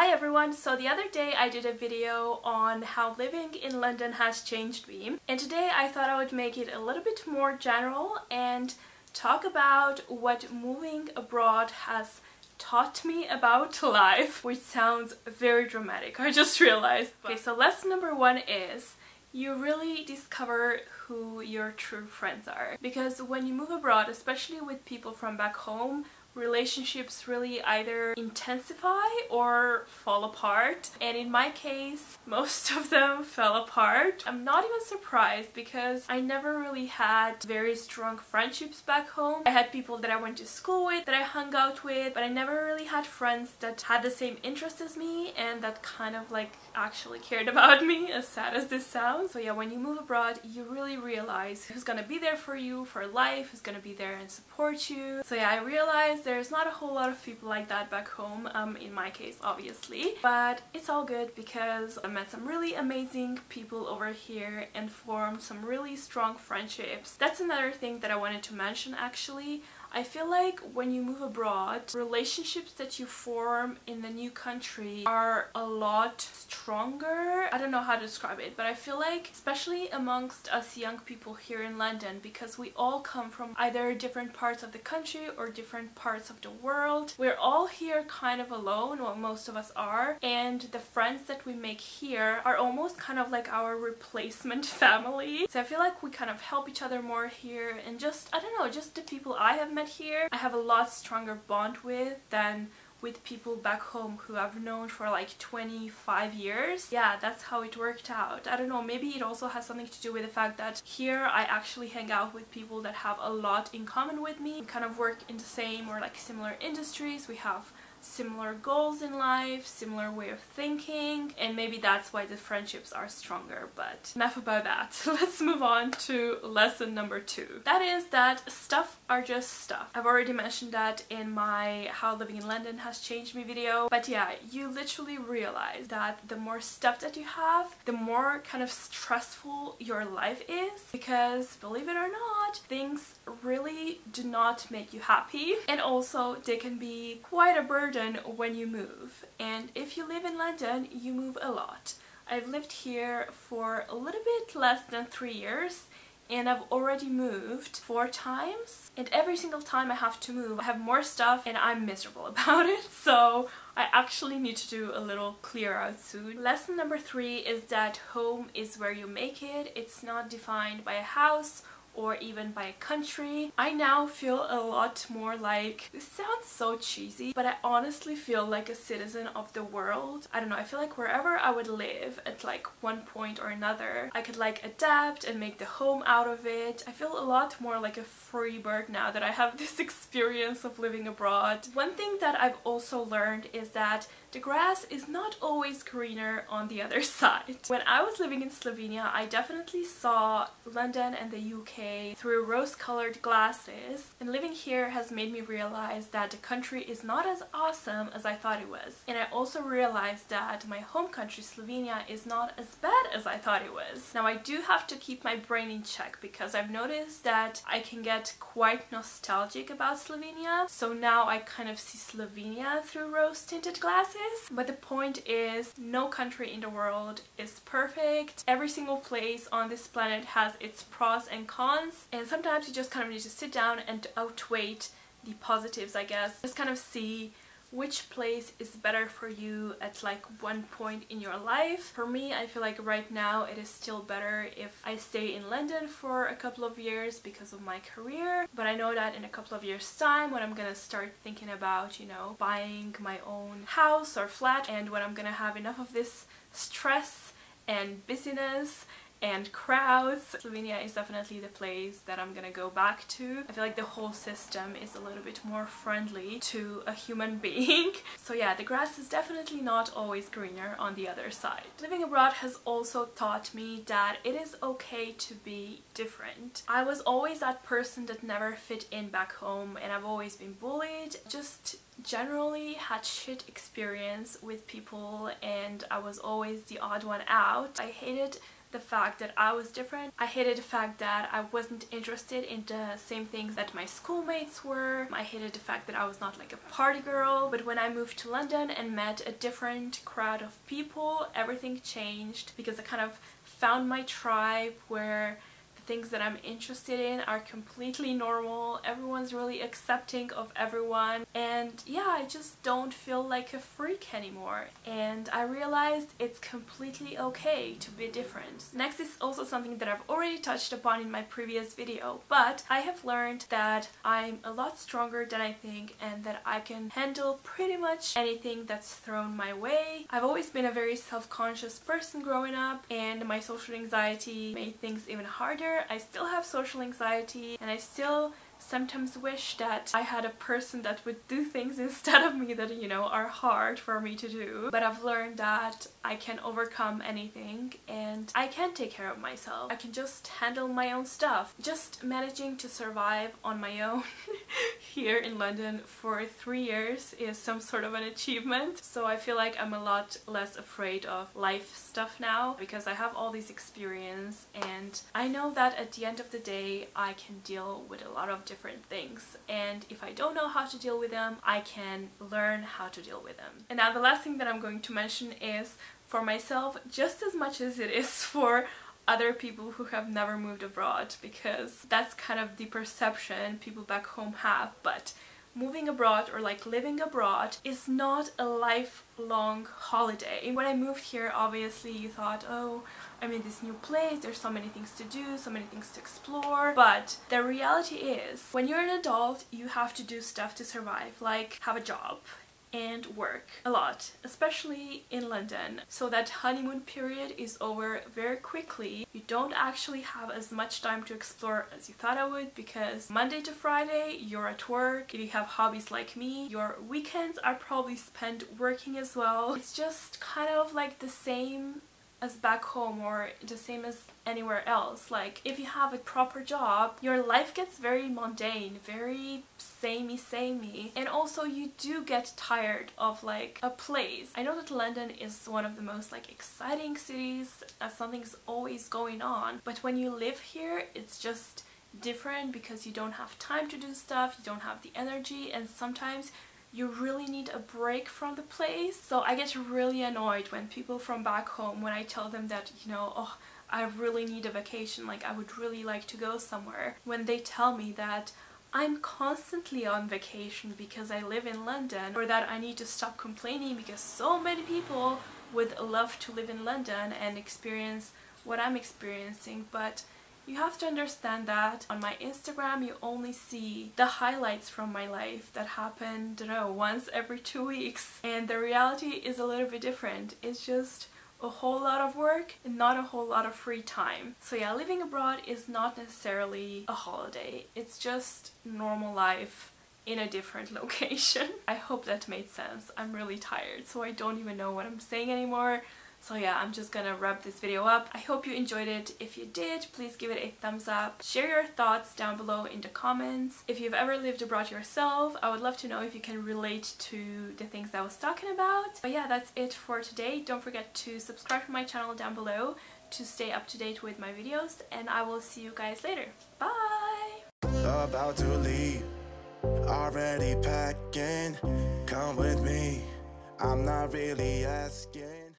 Hi everyone! So the other day I did a video on how living in London has changed me, and today I thought I would make it a little bit more general and talk about what moving abroad has taught me about life, which sounds very dramatic, I just realized. Okay, so lesson number one is you really discover who your true friends are. Because when you move abroad, especially with people from back home, relationships really either intensify or fall apart, and in my case most of them fell apart. I'm not even surprised because I never really had very strong friendships back home. I had people that I went to school with, that I hung out with, but I never really had friends that had the same interests as me and that kind of like actually cared about me, as sad as this sounds. So yeah, when you move abroad you really realize who's gonna be there for you for life, who's gonna be there and support you. So yeah, I realized there's not a whole lot of people like that back home, in my case obviously, but it's all good because I met some really amazing people over here and formed some really strong friendships. That's another thing that I wanted to mention actually. I feel like when you move abroad, relationships that you form in the new country are a lot stronger. I don't know how to describe it, but I feel like, especially amongst us young people here in London, because we all come from either different parts of the country or different parts of the world, we're all here kind of alone, well, most of us are, and the friends that we make here are almost kind of like our replacement family. So I feel like we kind of help each other more here, and just, I don't know, just the people I have met here I have a lot stronger bond with than with people back home who I've known for like 25 years. Yeah, that's how it worked out. I don't know, maybe it also has something to do with the fact that here I actually hang out with people that have a lot in common with me. We kind of work in the same or like similar industries, we have similar goals in life, similar way of thinking, and maybe that's why the friendships are stronger. But enough about that. Let's move on to lesson number two. That is that stuff are just stuff. I've already mentioned that in my How Living in London Has Changed Me video, but yeah, you literally realize that the more stuff that you have, the more kind of stressful your life is, because believe it or not, things really do not make you happy, and also they can be quite a burden when you move. And if you live in London, you move a lot. I've lived here for a little bit less than 3 years, and I've already moved 4 times, and every single time I have to move I have more stuff and I'm miserable about it, so I actually need to do a little clear out soon. Lesson number 3 is that home is where you make it. It's not defined by a house or even by a country. I now feel a lot more like, this sounds so cheesy, but I honestly feel like a citizen of the world. I don't know, I feel like wherever I would live at like one point or another, I could like adapt and make the home out of it. I feel a lot more like a free bird now that I have this experience of living abroad. One thing that I've also learned is that the grass is not always greener on the other side. When I was living in Slovenia, I definitely saw London and the UK through rose-colored glasses, and living here has made me realize that the country is not as awesome as I thought it was. And I also realized that my home country, Slovenia, is not as bad as I thought it was. Now I do have to keep my brain in check because I've noticed that I can get quite nostalgic about Slovenia, so now I kind of see Slovenia through rose-tinted glasses. But the point is, no country in the world is perfect. Every single place on this planet has its pros and cons, and sometimes you just kind of need to sit down and outweigh the positives, I guess. Just kind of see which place is better for you at like one point in your life. For me, I feel like right now it is still better if I stay in London for a couple of years because of my career, but I know that in a couple of years time, when I'm gonna start thinking about, you know, buying my own house or flat, and when I'm gonna have enough of this stress and busyness and crowds, Slovenia is definitely the place that I'm gonna go back to. I feel like the whole system is a little bit more friendly to a human being. So yeah, the grass is definitely not always greener on the other side. Living abroad has also taught me that it is okay to be different. I was always that person that never fit in back home, and I've always been bullied. Just generally had shit experience with people, and I was always the odd one out. I hated the fact that I was different. I hated the fact that I wasn't interested in the same things that my schoolmates were. I hated the fact that I was not like a party girl. But when I moved to London and met a different crowd of people, everything changed because I kind of found my tribe where things that I'm interested in are completely normal. Everyone's really accepting of everyone, and yeah, I just don't feel like a freak anymore. And I realized it's completely okay to be different. Next is also something that I've already touched upon in my previous video, but I have learned that I'm a lot stronger than I think and that I can handle pretty much anything that's thrown my way. I've always been a very self-conscious person growing up, and my social anxiety made things even harder. I still have social anxiety, and I still sometimes wish that I had a person that would do things instead of me that, you know, are hard for me to do. But I've learned that I can overcome anything and I can take care of myself. I can just handle my own stuff. Just managing to survive on my own here in London for 3 years is some sort of an achievement. So I feel like I'm a lot less afraid of life stuff now because I have all this experience, and I know that at the end of the day I can deal with a lot of different things, and if I don't know how to deal with them, I can learn how to deal with them. And now the last thing that I'm going to mention is, for myself, just as much as it is for other people who have never moved abroad, because that's kind of the perception people back home have, but moving abroad or like living abroad is not a lifelong holiday. When I moved here, obviously you thought, oh, I'm in this new place, there's so many things to do, so many things to explore, but the reality is when you're an adult you have to do stuff to survive, like have a job and work a lot, especially in London. So that honeymoon period is over very quickly. You don't actually have as much time to explore as you thought I would, because Monday to Friday you're at work. If you have hobbies like me, your weekends are probably spent working as well. It's just kind of like the same as back home or the same as anywhere else. Like if you have a proper job, your life gets very mundane, very samey, and also you do get tired of like a place. I know that London is one of the most like exciting cities, something's always going on, but when you live here it's just different because you don't have time to do stuff, you don't have the energy, and sometimes you really need a break from the place. So I get really annoyed when people from back home, when I tell them that, you know, oh, I really need a vacation, like I would really like to go somewhere, when they tell me that I'm constantly on vacation because I live in London, or that I need to stop complaining because so many people would love to live in London and experience what I'm experiencing. But you have to understand that on my Instagram you only see the highlights from my life that happen, I don't know, once every 2 weeks, and the reality is a little bit different. It's just a whole lot of work and not a whole lot of free time. So yeah, living abroad is not necessarily a holiday, it's just normal life in a different location. I hope that made sense. I'm really tired, so I don't even know what I'm saying anymore. So yeah, I'm just gonna wrap this video up. I hope you enjoyed it. If you did, please give it a thumbs up. Share your thoughts down below in the comments. If you've ever lived abroad yourself, I would love to know if you can relate to the things that I was talking about. But yeah, that's it for today. Don't forget to subscribe to my channel down below to stay up to date with my videos, and I will see you guys later. Bye! About to leave, already packing, come with me, I'm not really asking.